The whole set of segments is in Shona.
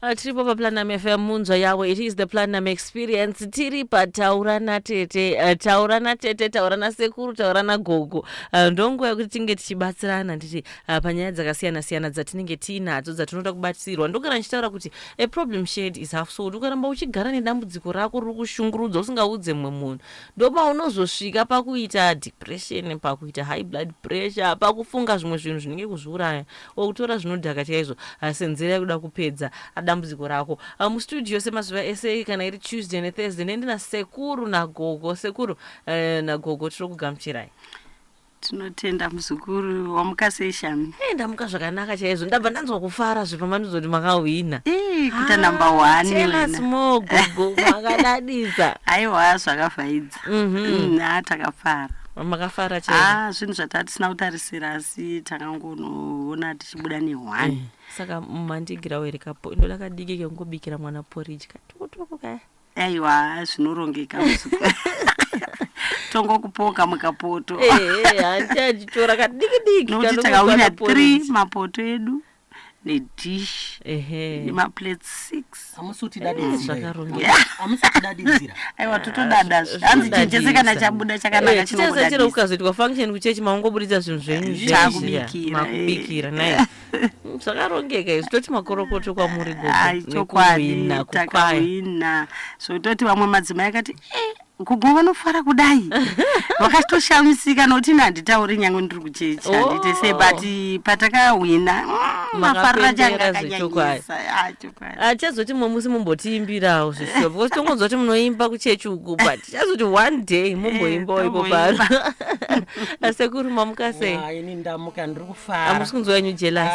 Tiripo paPlatinum FM munzwa yawo. It is the Platinum Experience. Tiri pataurana tete, taurana tete, taurana sekuru, taurana gogo. Ndongo yakuti tinge tichibatsirana nditi panyaya dzakasiyana-siyana dzatinenge tinadzo dzatinoda kubatsirwa. Ndogara ndichitaura kuti a problem shared is half solved. Ukaramba uchigara nedambudziko rako riri kushungurudza usingaudze mumwe munhu, ndopa unozosvika pakuita depression, pakuita high blood pressure, pakufunga zvimwe zvinhu zvinenge kuzviuraya, okutora zvinodhaka chaizvo senzira yekuda kupedza dambudziko rako. Mustudio semazuva ese kana iri Tuesday neThursday nendina sekuru nagogo. Sekuru nagogo tiri kugamuchirai. Tinotenda muzukuru wamukasei Shami. Ndamuka zvakanaka chaizvo. Ndabva ndanzwa kufara zvepamanizoti makahwina. Kuita number 1 Tell us more gogo. Makadadisa. Aiwa zvakavhaidza. Takafara. Makafara chaizvo. Zvinhu zvatatisina kutarisira asi takangoona tichibuda ne1. Saka mandigira werekapo ndo lakadiki kengobikira mwana porridge katoko kaya. Aiwa zvinorongeka muzukuru. Tongo kupoka mukapoto. Handichora kadiki nokuti takawina 3 mapoto edu nedish nemaplate 6. Amusuti dadidzira. Zvakarongeka. Amusuti dadidzira. Aiwa totodada. Hanzi chenjese kana chabuda chakanaka chinobuda. Chero ukazoitwa function kuchechi maungoburitsa zvinhu zvenyu zvakubikira. Makubikira naye. Zvakarongeka izvo toti makorokoto kwamuri gogo. Chokwadi takawina. So toti vamwe madzimai akati gogo vanofara kudai. Vakatoshamisika nokuti handitauri nyangwe ndiri kuchechi handiti sei but patakawina mafarira changa akanyanyisa. Chazoti mumwe musi mumbotiimbirawo zvishuwa because tongonzwa kuti munoimba kuchechi uku but chazoti one day mumboimbawo ipo pano. Sekuru mamuka sei? Ini ndamuka ndiri kufara. Hamusi kunzwa yenyu jealous?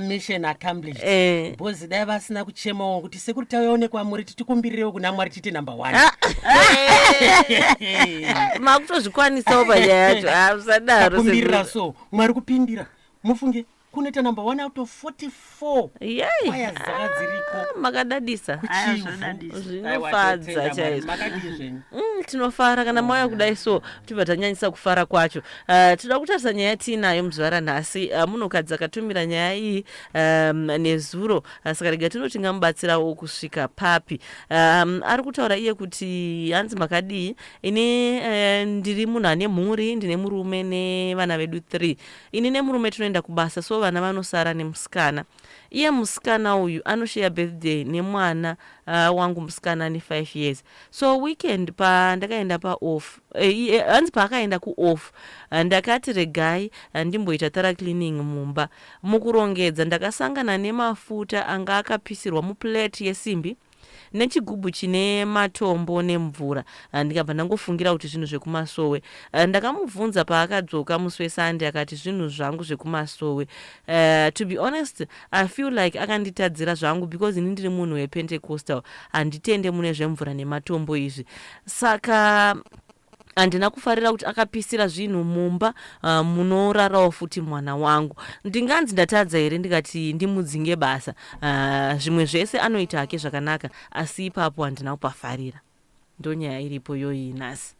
Mission accomplished. Bozi dai vasina kuchemawo kuti sekuru taonekwa muri titikumbirirewo kuna Mwari titi number 1. Makutozvikwanisawo panyaya yacho. Usadaro kumbirira so Mwari kupindira mufunge kuneta number 1 out of 44. Kwaya dzakadziriko. Makadadisa. Zvinofadza chaizvo. Tinofara kana mauya kudai so tibva tanyanyisa kufara kwacho. Tinoda kutarisa nyaya tinayo muzuva ranhasi. Munhukadzi akatumira nyaya iyi nezuro, saka rega tinoti ngamubatsirawo kusvika papi. Ari kutaura iye kuti hanzi makadii, ini ndiri munhu ane mhuri, ndine murume nevana vedu 3. Ini nemurume tunoenda kubasa, so vana vanosara nemusikana. Iye musikana uyu anoshare birthday nemwana wangu musikana ane 5 years. So weekend ndakaenda off. Hanzi paakaenda off ndakati regai ndimboita thorough cleaning mumba. Mukurongedza ndakasangana nemafuta anga akapisirwa muplate yesimbi nechigubhu chine matombo nemvura. Ndikabva ndangofungira kuti zvinhu zvekumasowe. Ndakamubvunza paakadzoka musi weSunday akati zvinhu zvangu zvekumasowe. To be honest, I feel like akanditadzira zvangu because ini ndiri munhu wePentecostal, handitende mune zvemvura nematombo izvi. Saka handina kufarira kuti akapisira zvinhu mumba munorarawo futi mwana wangu. Ndinganzi ndatadza here ndikati ndimudzinge basa. Zvimwe zvese anoita hake zvakanaka, asi ipapo handina kupafarira. Ndonyaya iripo yoyi nhasi.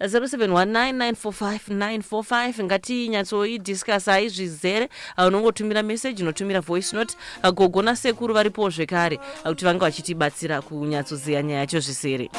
0719945945 ngatinyatsoidiscusai zvizere. Unongotumira message, unotumira voice note. Gogo nasekuru varipo zvekare kuti vange vachitibatsira kunyatsoziya nyaya yacho zvisere.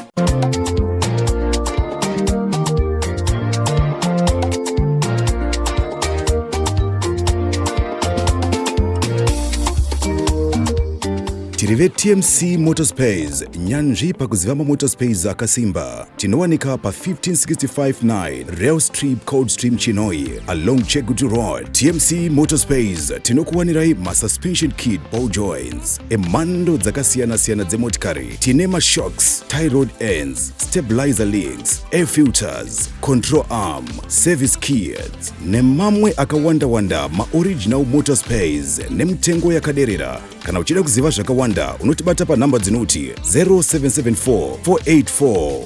Tirive TMC Motorspace, nyanzvi pakuziva mamotorspace akasimba. Tinowanika pa 15659 Rail Strip Cold Stream Chinoi along Chegutu Road. TMC Motorspace tinokuwanirai masuspension kit ball joints, emhando dzakasiyana-siyana dzemotikari. Tine mashocks, tie rod ends, stabilizer links, air filters, control arm, service kits nemamwe akawanda maoriginal motorspace nemitengo yakaderera. Kana uchida kuziva zvakawanda unotibata panhamba dzinoti 0774 484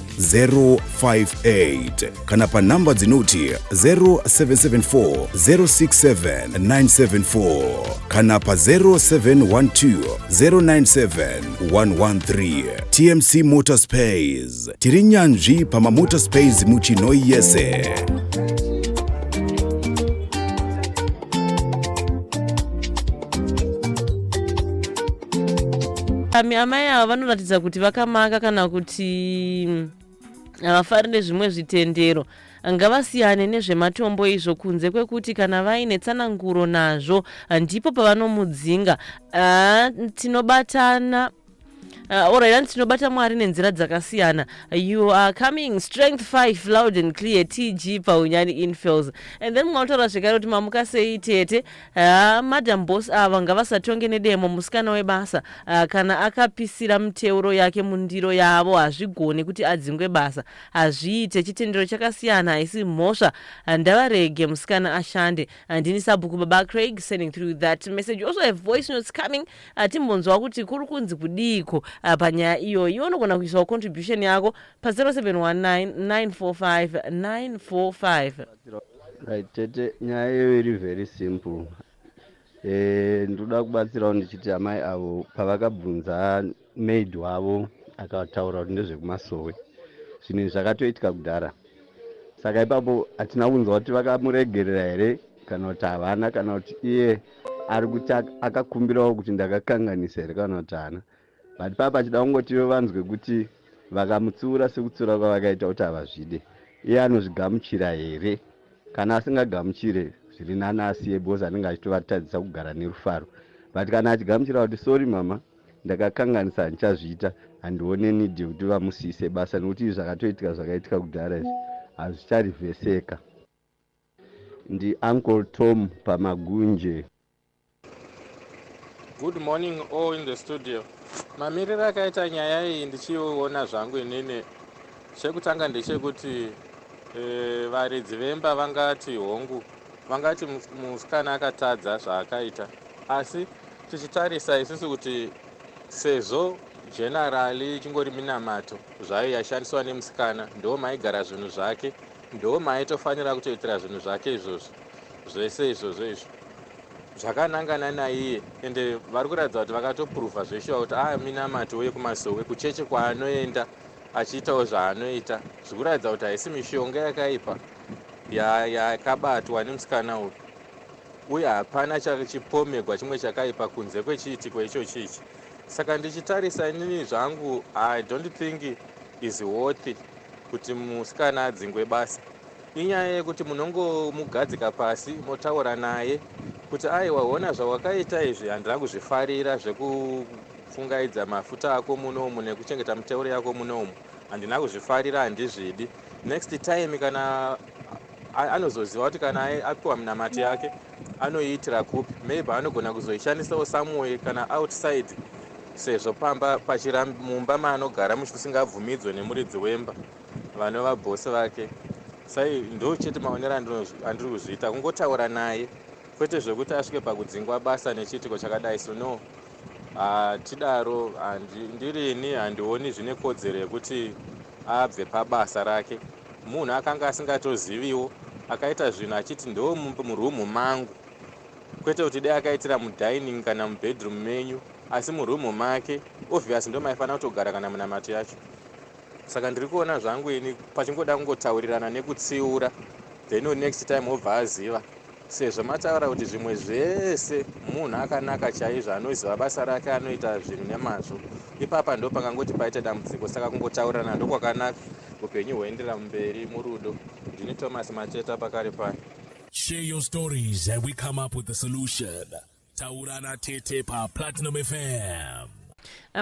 058 kana panhamba dzinoti 0774 067 974 kana pa 0712 097 113. TMC Motorspace, tiri nyanzvi pamamotorspace muchinoi yese. Amai ava vanoratidza kuti vakamaka kana kuti havafari nezvimwe zvitendero. Ngavasiyane nezvematombo izvo kunze kwekuti kana vaine tsananguro nazvo ndipo pavanomudzinga. Tinobatana alright, tinobata Mwari nenzira dzakasiyana. You are coming strength 5 loud and clear TG paunyani infills. And then mwautaura zvekare kuti mamuka sei tete. Madam boss ava ngavasatonge nedemo musikana webasa kana akapisira muteuro yake mundiro yavo hazvigone kuti adzingwe basa. Hazviite, chitendero chakasiyana haisi mhosva. Ndavarege musikana ashande. Ndini Sabhuku Baba Craig sending through that message. You also have voice notes coming. Timbonzwa kuti kuri kunzi kudiko panyaya iyo unogona kuisawo contribution yako pa 071945 right. Tete nyaya iyo iri very simple. Ndoda kubatsirawo ndichiti amai avo pavakabvunza maid wavo akataura kuti ndezvekumasowe zvinhu zvakatoitika kudhara, saka ipapo hatina kunzwa kuti vakamuregerera here kana kuti havana, kana kuti iye ari kuti akakumbirawo kuti ndakakanganisa here kana kuti hana. But papa achida kungoti vanzwe kuti vakamutsiura sekutsiura kwavakaita kuti havazvide, iye anozvigamuchira here. Kana asingagamuchire zviri nani asiye bhosi anenge achitovatadzisa kugara nerufaro. But kana achigamuchira kuti sorry mama ndakakanganisa handichazviita, handione nidhi kuti vamusiyise basa nekuti izvi zvakaitika kudhara izvi hazvicharivheseka. Ndi Uncle Tom Pamagunje. Good morning all in the studio. Mamiriro akaita nyaya iyi ndichiona zvangu inini, chekutanga ndechekuti varidzi vemba vangati hongu, vangati musikana akatadza zvaakaita, asi tichitarisa isusu kuti sezvo generali chingori minamato zvayo yashandiswa nemusikana, ndo maigara zvinhu zvake, ndo maitofanira kutoitira zvinhu zvake izvozvo zvese izvozvo izvo zvakanangana naiye. Ende vari kuratidza kuti vakatopruvha zveshuwa kuti minamato uye kumasowe kucheche kwaanoenda achiitawo zvaanoita, zvikuratidza kuti haisi mishonga yakaipa yakabatwa nemusikana uyu, uye hapana chipomegwa chimwe chakaipa kunze kwechiitiko ichochi ichi. Saka ndichitarisa inini zvangu, I don't think is worthy kuti musikana adzingwe basa. Inyaya yekuti munongomugadzika pasi motaura naye kuti aiwa ona zvawakaita izvi handina kuzvifarira, zvekufungaidza mafuta ako munomu nekuchengeta miteuro yako munomu handina kuzvifarira, handizvidi. Next time kana anozoziva kuti kana apiwa minamati yake anoiitira kupi, maybe anogona kuzoishandisawo somewhere kana outside, sezvo pamba mumba maanogara musingabvumidzwe nemuridzi wemba vanova bhosi vake. Sai ndo chete maonero andiri kuzviita, kungotaura naye, kwete zvekuti asvike pakudzingwa basa nechiitiko chakadai. So no, tidaro ndirini handioni zvine kodzero yekuti abve pabasa rake. Munhu akanga asingatoziviwo akaita zvinhu achiti ndo murumu mangu, kwete kuti dai akaitira mudining kana mubedroom menyu, asi murumu make obviously ndo maifanira kutogara kana munamato yacho. Saka ndiri kuona zvangu ini pachingoda kungotaurirana nekutsiura, then next time obva aziva, sezvo mataura kuti zvimwe zvese munhu akanaka chaizvo anoziva basa rake anoita zvinhu nemazvo, ipapa ndo pangangoti paita dambudziko. Saka kungotaurirana ndo kwakanaka, upenyu huendera mberi murudo. Ndini Thomas Macheta pakare pano. Share your stories and we come up with the solution. Taurana Tete pa Platinum FM.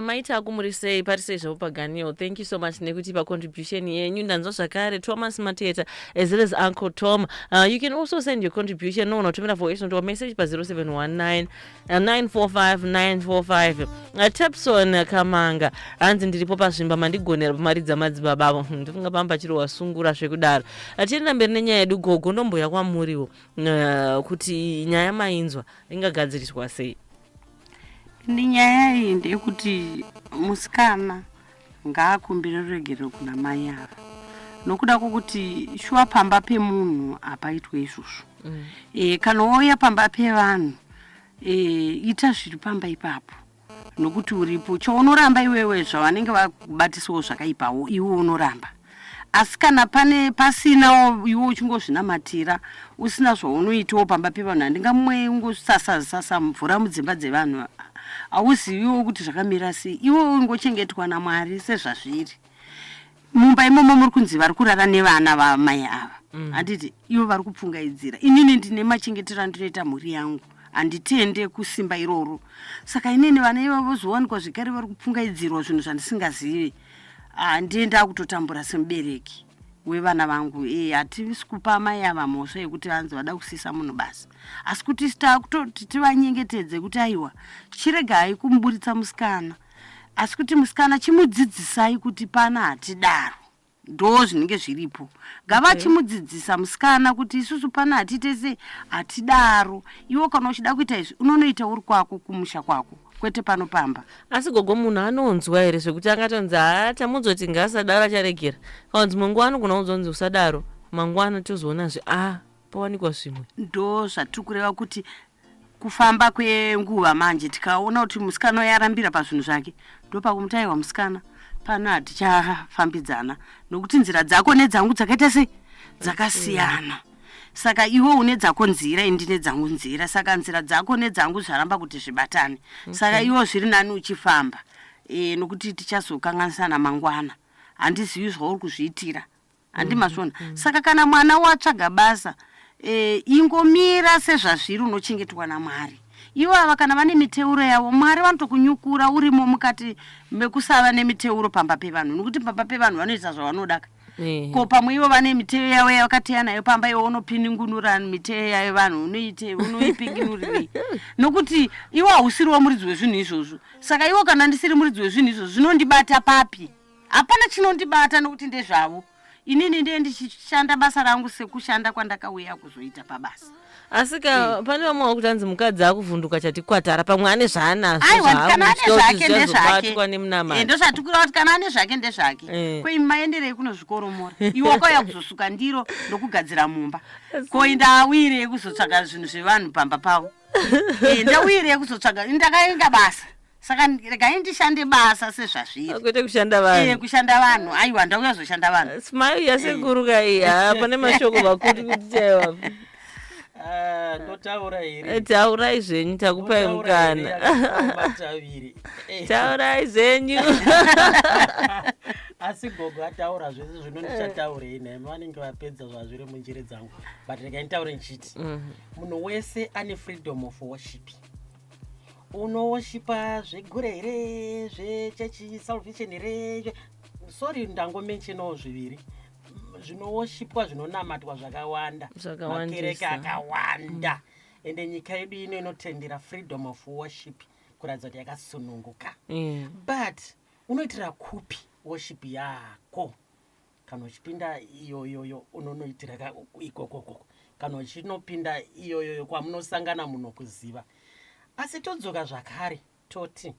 Maita akumurisei parisei zvavo paganiyo. Thank you so much nekuti pa contribution yenyu. Ndanzwa zvakare Thomas Mateta as well as Uncle Tom. You can also send your contribution unotumira voice note or message pa 0719 945 945. Tapson Kamanga hanzi ndiripo pazvimba mandigonera pamaridza madzibaba avo. Ndifunga pamba chiro wasungura zvekudaro. Tienda mberi nenyaya yedu gogo, ndomboya kwamuriwo kuti nyaya mainzwa ingagadziriswa sei. Ni nyaya iyi ndeyekuti musikana ngaakumbire ruregero kuna mai avo, nokuda kwokuti shuwa pamba pemunhu hapaitwe izvozvo. Kana wauya pamba pevanhu ita zviri pamba ipapo, nokuti uripo chaunoramba iwewe zvavanenge vakubatisawo zvakaipawo iwe unoramba. Asi kana pasina iwe uchingozvinamatira usina zvaunoitawo pamba pevanhu, handingamwe ungosasa mvura mudzimba dzevanhu, auziviwo kuti zvakamira sei. Iwe ungochengetwa naMwari sezvazviri. Mumba imomo muri kunzi vari kurara nevana vamai ava. Handiti ivo vari kupfungaidzira. Inini ndine machengetero andinoita mhuri yangu. Handitende kusimba iroro. Saka inini vana ivavo vozowanikwa zvekare vari kupfungaidzirwa zvinhu zvandisingazivi. Handienda kutotambura semubereki wevana vangu. Hatisi kupa amai ava mhosva yekuti vanzi vada kusisa munhu basa. Asi kuti kutoti tivanyengetedze kuti aiwa chiregai kumuburitsa musikana. Asi kuti musikana chimudzidzisai kuti pana hatidaro. Ndo zvinenge zviripo. Ngava chimudzidzisa musikana kuti isusu pana hatitese hatidaro. Iwo kana uchida kuita izvi unonoita uri kwako kumusha kwako. Kwete panopamba. Asi gogo munhu anonzwa here zvekuti angatonzi tamudzoti ngasadaro charegera. Kaunzi mangwana kuna unzonzi usadaro. Mangwana tozoonazve pawanikwa zvimwe. Ndo zvatiri kureva kuti kufamba kwenguva manje tikaona kuti musikana yarambira pazvinhu zvake ndopakumutaiwa musikana pana hatichafambidzana nokuti nzira dzako nedzangu dzakaita sei dzakasiyana. Saka iwo une dzako nzira indine dzangu nzira. Saka nzira dzako nedzangu zvaramba kuti zvibatane. Saka iwo zviri nani uchifamba nokuti tichazokanganisana mangwana. Handizivi zvauri kuzviitira. Handimazvona. Saka kana mwana watsvaga basa ingomira sezvazviri unochengetwa naMwari. Ivo ava kana vane miteuro yavo Mwari vanotokunyukura urimo mukati mekusava nemiteuro pamba pevanhu. Nokuti pamba pevanhu vanoita zvavanoda. Ko pamwe ivo vane miteo yavo yavakateya nayo pamba ivo unopingunura miteo yayo vanhu unoipingunuriri. Nokuti ivo hausiriwo muridzi wezvinhu izvozvo. Saka ivo kana ndisiri muridzi wezvinhu izvozvo zvinondibata papi? Hapana chinondibata nokuti ndezvavo. Inini ndiye ndichishanda basa rangu sekushanda kwandakauya kuzoita pabasa. Asika pane vamwe vakutanzi mukadzi akuvhunduka chati kwatara pamwe ane zvaanazvo. Aiwa kana ane zvake ndezvake. Ndo zvatikura kuti kana ane zvake ndezvake. Ko maenderei kuno zvikoromora. Iwo kwaya kuzosuka ndiro ndokugadzira mumba. Ko ndawire kuzotsvaga zvinhu zvevanhu pamba pavo. Ndawire kuzotsvaga ndakaenga basa. Saka regai ndishande basa sezvazviri. Kwete kushanda vanhu. Kushanda vanhu. Aiwa ndauya zoshanda vanhu. Smile yasekuruka iyi pane mashoko makuru kuti chaiwa. Ndotaura here. Taurai zvenyu takupai mukana. Taurai zvenyu. Asi gogo ataura zvese zvinondichataurei naye vanenge vapedza zvazviri munjere dzangu. But regai nditaure nchiti. Munhu wese ane freedom of worship. Unoshipa zvegure here, zvechechi salvation here. Sorry ndangomentionawo zviviri. Zvinowoshipwa zvinonamatwa zvakawanda. Makereke akawanda. Ende nyika yedu ino inotendera freedom of worship kuratidza kuti yakasununguka. But unoitira kupi worship yako? Kana uchipinda iyoyoyo unonoitira ikokoko. Kana uchinopinda iyoyoyo kwamunosangana munhu kuziva. Asi todzoka zvakare toti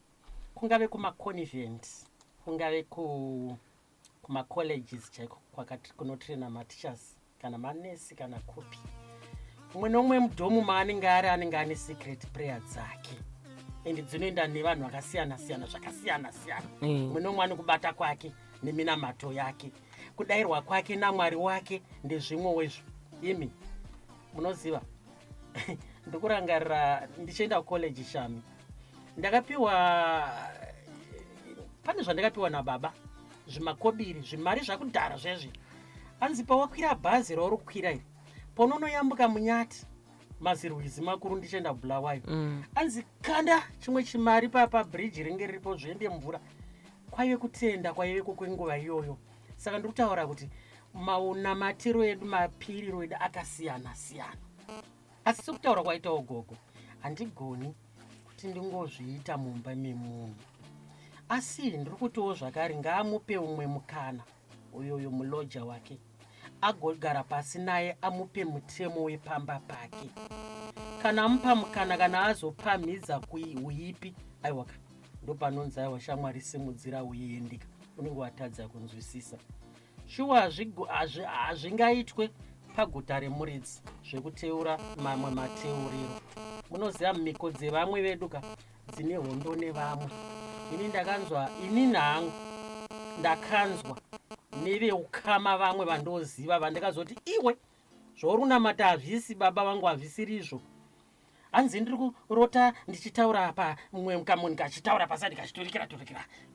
kungave kuma-convents, kungave kuma-colleges chaiko kwakati kunotraina ma-teachers kana manesi kana kupi. Umwe nomwe mudhomu maanenge ari anenge ane secret prayer dzake. Ende dzinoenda nevanhu vakasiyana-siyana zvakasiyana-siyana. Umwe nomwe ane kubata kwake neminamato yake. Kudayirwa kwake naMwari wake ndezvimwewo izvo. Imi munoziva ndokurangarira ndichienda kucollege Shami. Ndakapiwa pane zvandakapiwa nababa zvimakobiri zvimari zvakudhara zvezvi. Anzi pawakwira bhazi rauri kukwira iri paunonoyambuka Munyati mazirwizi makuru ndichienda Bulawayo. Anzi kanda chimwe chimari pabridge ringe riripo zviende mvura. Kwaive kutenda kwaive kwenguva iyoyo. Saka ndikutaura kuti maunamatiro edu mapiriro edu akasiyana-siyana. Asi sokutaura kwaita ogogo handigoni kuti ndingozviita mumba memunhu. Asi ndiri kutiwo zvakare ngaamupe umwe mukana uyoyo muloja wake agogara pasi naye amupe mutemo wepamba pake. Kana amupa mukana kana azopamhidza uipi aiwaka ndopanonzi aiwa shamwari simudzira uiendika unenge watadza kunzwisisa. Shuwa hazvingaitwe paguta remuridzi zvekuteura mamwe mateuriro. Munoziva mhiko dzevamwe veduka dzine hondo nevamwe. Ini ndakanzwa inini hangu ndakanzwa neveukama vamwe vandoziva vandakazoti iwe zvauri unamata hazvisi baba vangu hazvisiri izvo. hanzi ndiri kurota ndichitaura apa mumwe mukamunhu kachitaura pasati kachiturikira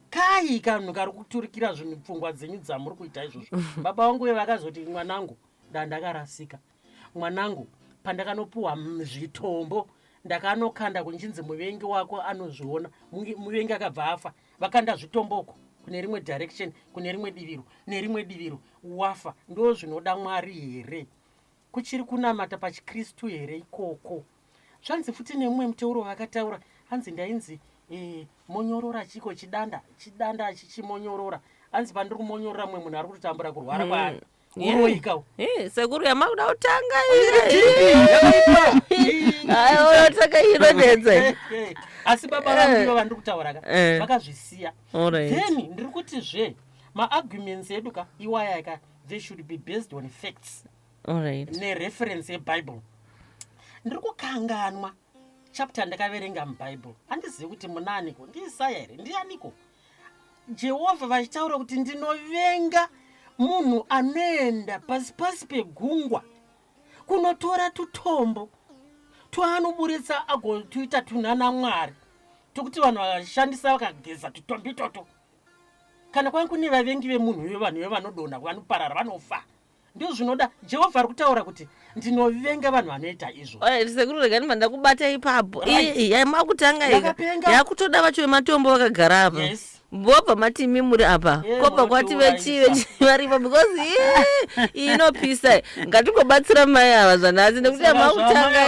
kai kanhu kari kuturikira zvinhu pfungwa dzenyu dzamuri kuita izvozvo. Baba vangu vakazoti mwanangu ndakarasika, mwanangu pandakanopuhwa zvitombo ndakanokanda kunchinzi muvengi wako anozviona, muvengi akabva afa, vakanda zvitomboko kune rimwe direction, kune rimwe diviro nerimwe diviro, wafa. Ndo zvinoda Mwari here? Kuchiri kunamata pachikristu here ikoko? Zvanzi futi nemumwe muteuro vakataura, hanzi ndainzi monyorora chiko chidanda chichimonyorora, hanzi pandiri kumonyorora mumwe munhu ari kutotambura kurwara kwaari uroika. Sekuru yamakuda kutanga taka irodedze. Asi baba vangu ivo vandiri kutaura vakazvisiya. Then ndiri kuti maarguments edu iwaya they should be based on facts nereference yeBible. Ndiri kukanganwa chapter ndakaverenga muBible, handizivi kuti munaniko, ndiIsaya here, ndianiko. Jehovha vachitaura kuti ndinovenga munhu anoenda pasi pegungwa kunotora tutombo twaanoburitsa agotuita tunhana Mwari tokuti vanhu vakashandisa vakageza tutombo itoto. Kana kwanga kune vavengi vemunhu ivo, vanhu ivo vanodonha, vanoparara, vanofa. Ndizvo zvinoda Jehovha ari kutaura kuti ndinovenga vanhu vanoita izvo. Sekuru regani mandakubata ipapo. Makutanga yakutoda vacho vematombo vakagara apa. Mbobva matimi muri apa. Kopa kwati vechive varipo because inopisa. Ngatingobatsira mai ava zvanhasi nekuti makutanga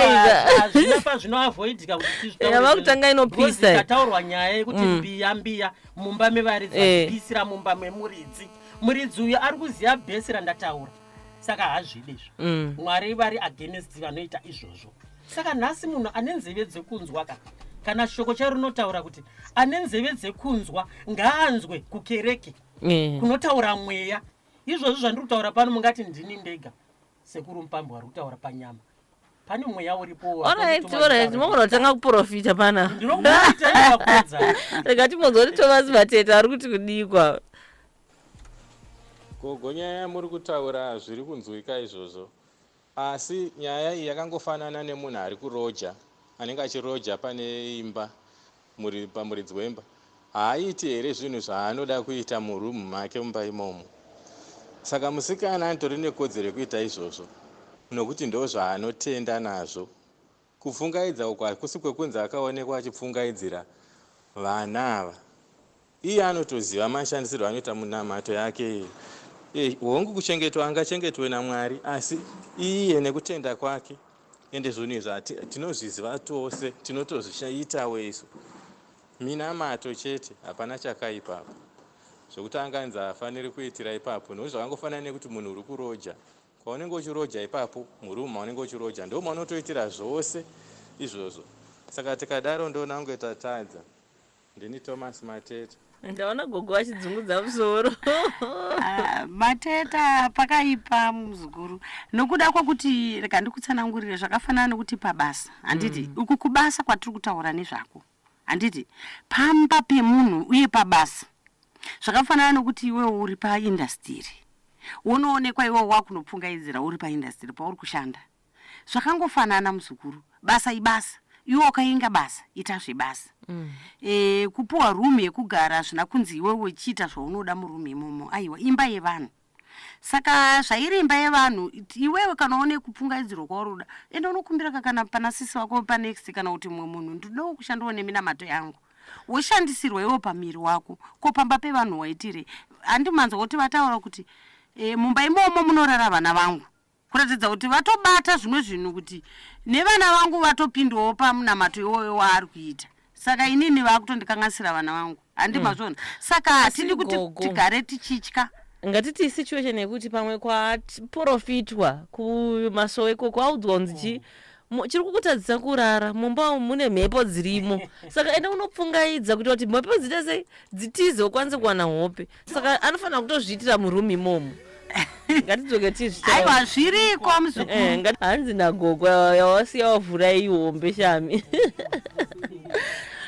izva. Zvinoavoidika kuti makutanga inopisa. Ikataurwa nyaya yekuti mbiya mumba mevaridzi pisira mumba memuridzi. Muridzi uyu ari kuziva bhesi randataura. Saka hazvide izvo. Mwari vari against vanoita izvozvo. Saka nhasi munhu ane nzeve dzekunzwa kana shoko charo rinotaura kuti ane nzeve dzekunzwa ngaanzwe kukereke kunotaura mweya. Izvozvo zvandiri kutaura pano mungati ndini ndega. Sekuru Mupambi ari kutaura panyama. Pane mweya uripo. Alright, munotanga kuprofita pana. Ndinokuita ipakodza. Rega timozoti Thomas Mateta ari kuti kudikwa. Gogo, nyaya muri kutaura zviri kunzwika izvozvo, asi nyaya iyi yakangofanana nemunhu ari kuroja, anenge achiroja pane imba, pamuridzi wemba. Haaiti here zvinhu zvaanoda kuita murumu make mumba imomo. Saka musikana anitori nekodzero yekuita izvozvo, nokuti ndo zvaanotenda nazvo. Kupfungaidza uku hakusi kwekunzi akaonekwa achipfungaidzira vana ava. Iye anotoziva mashandisirwo anoita munamato yake. Hongu kuchengetwa angachengetwe naMwari, asi iye nekutenda kwake. Ende zvinhu izvi tinozviziva tose, tinotozviitawo isu. Minamato chete, hapana chakaipapo. Zvokuti anganzi hafaniri kuitira ipapo, nokuti zvakangofanana nekuti munhu uri kuroja. Kwaunenge uchiroja ipapo, murumu maunenge uchiroja, ndo maunotoitira zvose izvozvo. Saka tikadaro ndo nangu tatadza. Ndini Thomas Mateta. Ndaona gogo achidzungudza musoro. Mateta pakaipa muzukuru. Nokuda kwokuti rega ndikutsanangurire zvakafanana nekuti pabasa. Handiti uku kubasa kwatiri kutaura nezvako. Handiti pamba pemunhu uye pabasa. Zvakafanana nekuti iwe uri paindastry. Unoonekwa iwe wakunopfungaidzira uri paindastry pauri kushanda. Zvakangofanana muzukuru. Basa ibasa. Iwe wakainga basa, ita zvebasa. Kupuwa room yekugara zvina kunzi iwe uchiita zvaunoda muroom imomo. Aiwa, imba yevanhu. Saka zvairi imba yevanhu, iwewe kanaone kupfungaidzirwa kwauroda, enda unokumbira kana pana sisi wako panext kana kuti mumwe munhu ndinowo kushandawo neminamato yangu. Woshandisirwa iwe pamiri wako, ko pamba pevanhu waitire. Handimanzwa kuti vataura kuti mumba imomo munorara vana vangu. Kuratidza kuti vatobata zvimwe zvinhu kuti nevana vangu vatopindwawo pamunamato iwoyo waari kuita. Saka inini vakutondikanganisira vana vangu. Handimazvona. Saka hatidi kuti tigare tichitya. Ngatiti situation yekuti pamwe kwaprofitwa kumasowe kwaudzwa kunzi chiri kukutadzisa kurara mumba mune mhepo dzirimo. Saka enda unopfungaidza kuti mhepo dzita sei dzitize ukwanise kuwana hope. Saka anofanira kutozviitira murumu imomo. Ngatidzoke tizvitaura. Aiwa zviriko muzukuru. Hanzi nagogo yawasiya wavhura ihombe shami.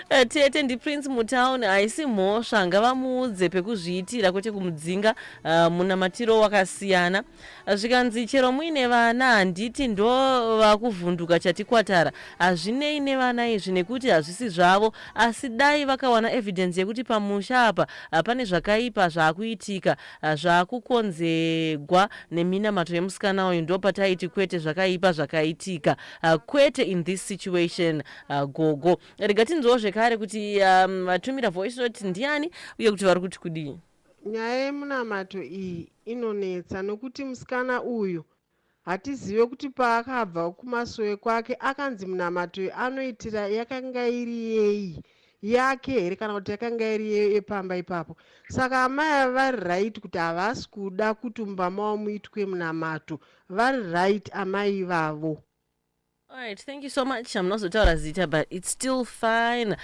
Tete ndiPrince Mutown haisi mhosva, ngavamuudze pekuzviitira kwete kumudzinga munamatiro wakasiyana. Zvikanzi chero muine vana handiti ndo vakuvhunduka chatikwatara, hazvinei nevana izvi nekuti hazvisi zvavo, asi dai vakawana evidence yekuti pamusha apa pane zvakaipa zvaakuitika zvaakukonzegwa neminamato yemusikana uyu, ndopataiti kwete zvakaipa zvakaitika, kwete in this situation. Gogo, rega tinzwawo zvekare kuti vatumira voice note ndiani uye kuti vari kuti kudii. Nyaya yemunamato iyi inonetsa nokuti musikana uyu hatizive kuti paakabva kumasowe kwake akanzi munamato anoitira yakanga iri yei yake here kana kuti yakanga iri yepamba ipapo. Saka amai vari right kuti havasi kuda kuti mumba mavo muitwe munamato, vari right amai ivavo. Alright, thank you so much. Munozotaura zita but it's still fine.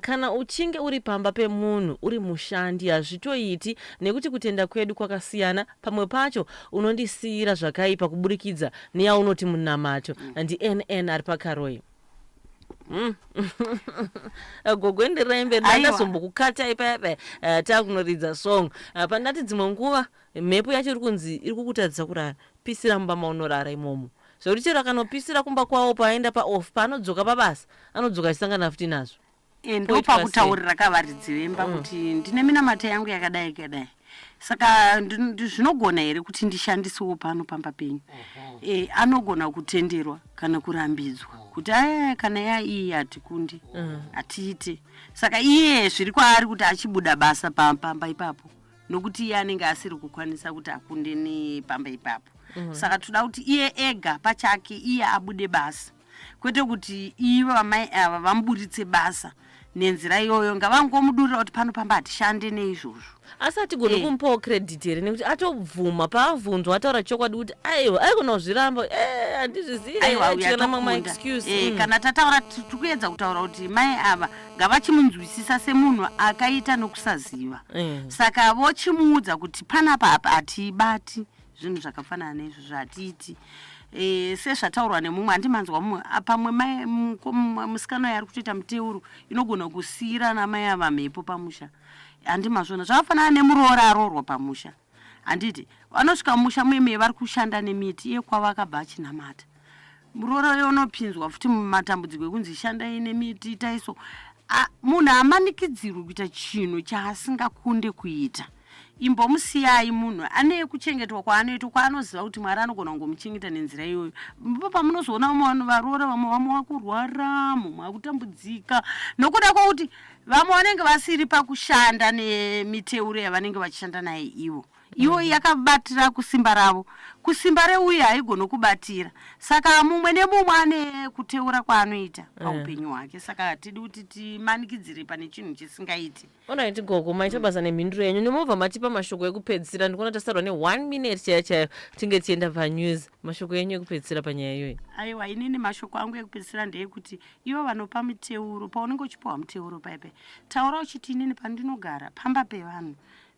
Kana uchinge uri pamba pemunhu uri mushandi hazvitoiti, nekuti kutenda kwedu kwakasiyana. Pamwe pacho unondisiyira zvakaipa kuburikidza neyaunoti munamato. NN ari pakaroi. Gogo enderai mberi, ndakazombokukatai ipapo takunoridza song. Pandati dzimwe nguva mhepo yacho iri kunzi iri kukutadzisa kurara, pisira mumba maunorara imomo. Zvekuti chero akanopisira kumba kwawo paenda paoff, paanodzoka pabasa anodzoka achisangana futi nazvo. Ndopakutaurira kavaridzi vemba kuti ndine minamato yangu yakadai yakadai, saka zvinogona here kuti ndishandisewo pano pamba penyu. Anogona kutenderwa kana kurambidzwa kuti kana yaiyi hatikundi hatiite. Saka iye zviri kwaari kuti achibuda basa pamba ipapo, nokuti iye anenge asiri kukwanisa kuti akunde nepamba ipapo. Saka toda kuti iye ega pachake iye abude basa, kwete kuti ivo amai ava vamuburitse basa nenzira iyoyo. Ngavangomudurira kuti pano pamba hatishande neizvozvo. Asi hatigoni kumupawo credit here nekuti atobvuma paabvunzwa ataura chokwadi kuti aiwa aikona kuzviramba, handizvizivi achikana mamwe excuse. Kana tataura tikuedza kutaura kuti mai ava ngavachimunzwisisa semunhu akaita nokusaziva. Saka vochimuudza kuti panapa apa hatibati zvinhu zvakafanana neizvozvo hatiiti. Sezvataurwa nemumwe handimanzwa mumwe pamwe musikana yari kutoita muteuro inogona kusiyira namai ava mhepo pamusha. Handimazvona zvakafanana nemuroora aroorwa pamusha. Handiti vanosvika musha muime vari kushanda nemiti iye kwavakabva achinamata. Muroora uyo unopinzwa futi mumatambudziko ekunzi shandai nemiti itaiso. Munhu hamanikidzirwi kuita chinhu chaasingakunde kuita. Imbomusiyai munhu ane kuchengetwa kwaanoita kwaanoziva kuti Mwari anogona kungomuchengeta nenzira iyoyo. Ndipo pamunozoona vanhu varoora, vamwe vakurwara, mumwe akutambudzika nokuda kwokuti vamwe vanenge vasiri pakushanda nemiteuro yavanenge vachishanda naye ivo. Ivo yakabatira kusimba ravo, kusimba reuye haigona kubatira. Saka mumwe nemumwe ane kuteura kwaanoita paupenyu hwake. Saka tidi kuti timanikidzire pane chinhu chisingaiti. Alright Gogo, maita basa nemhinduro yenyu. Ndimobva matipa mashoko ekupedzisira, ndikuona tasarwa ne1 minute chaiyo tinge tienda panews. Mashoko yenyu ekupedzisira panyaya iyoyi. Aiwa, inini mashoko angu ekupedzisira ndeyekuti ivo vanopa muteuro, paunenge uchipiwa muteuro paipai, taura uchiti inini pandinogara pamba pevanhu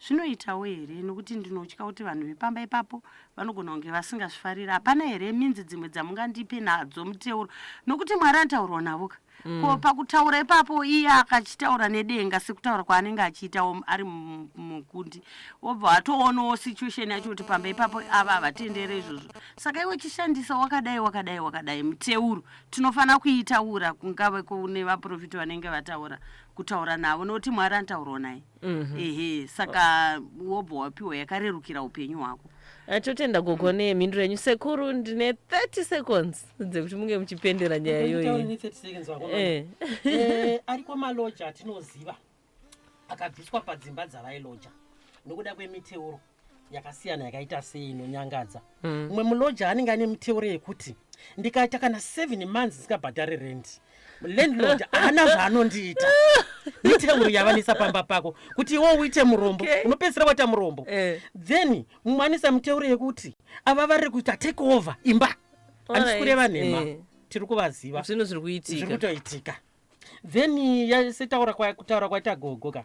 zvinoitawo here, nokuti ndinotya kuti vanhu vepamba ipapo vanogona kunge vasingazvifarira. Hapana here minzi dzimwe dzamungandipe nadzo muteuro, nokuti Mwari anotaurawo navo. Ko pakutaura ipapo iye akachitaura nedenga sekutaura kwaanenge achiita ari mukundi, wobva watoonawo situation yacho kuti pamba ipapo ava havatendere izvozvo. Saka iwe chishandisa wakadai muteuro tinofanira kuitaura kungave kune vaprofita vanenge vataura kutaura navo, nokuti Mwari anotaurawo naye. Saka wobva wapiwa yakarerukira upenyu hwako. Totenda Gogo nemhinduro yenyu. Sekuru, ndine 30 seconds dzekuti munge muchipendera nyaya iyoyi. Ariko maloja atinoziva akabviswa padzimba dzavailoja nokuda kwemiteuro yakasiyana yakaita sei inonyangadza. Mumwe muloja anenge ane miteuro yekuti ndikaita kana 7 months ndisingabhadhari rent, landlord haana zvaanondiita. Miteuro yavanisa pamba pako kuti iwo uite murombo, unopedzisira waita murombo. Then mumwanisa miteuro yekuti ava vari kuita take over imba. Handisi kureva nhema, tiri kuvaziva zvinhu zviri kutoitika. Then kutaura kwaita Gogo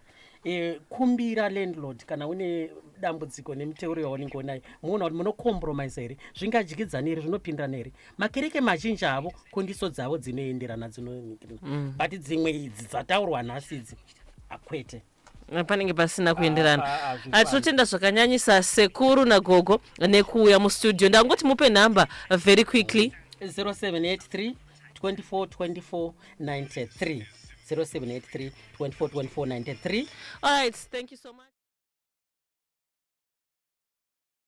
kumbira landlord kana une dambudziko nemiteuro yaunenge unayo, muona kuti munokompromisa here, zvingadyidzana here, zvinopindana here. Makereke mazhinji avo kondiso dzavo dzinoenderana but dzimwe idzi dzataurwa nhasi idzi akwete panenge pasina kuenderana. Tinotenda zvakanyanyisa sekuru nagogo nekuuya mustudio. Ndangoti mupe nhamba very quickly. 0783 24 24 93 0783 24 24 93. All right, thank you so much.